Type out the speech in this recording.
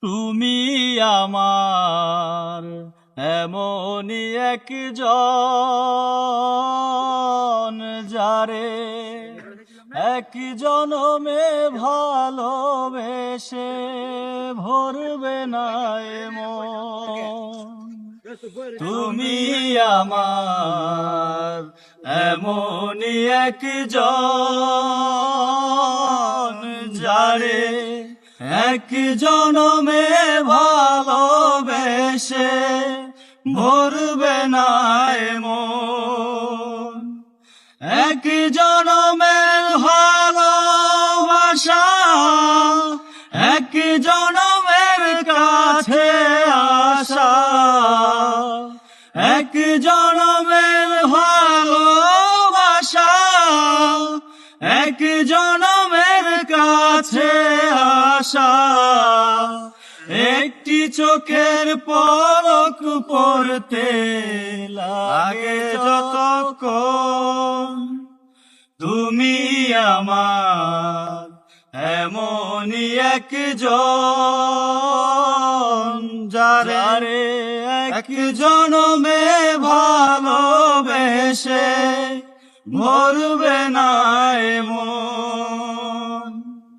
তুমি আমার এমনই একজন, যারে এক জনমে ভালোবেসে ভরবে না এ মন। তুমি আমার এমনই একজন, যারে এক জনমে ভালোবেসে ভরবে না এ মন। এক জনমের ভালোবাসা এক জনমের কাছে আসা, এক জনমের ভালোবাসা এক জনমের কাছে আসা। একটি চোখের পলক পড়তে লাগে যতক্ষণ। তুমি আমার এমনই একজন, যারে এক জনমে ভালোবেসে ভরবে না এ মন।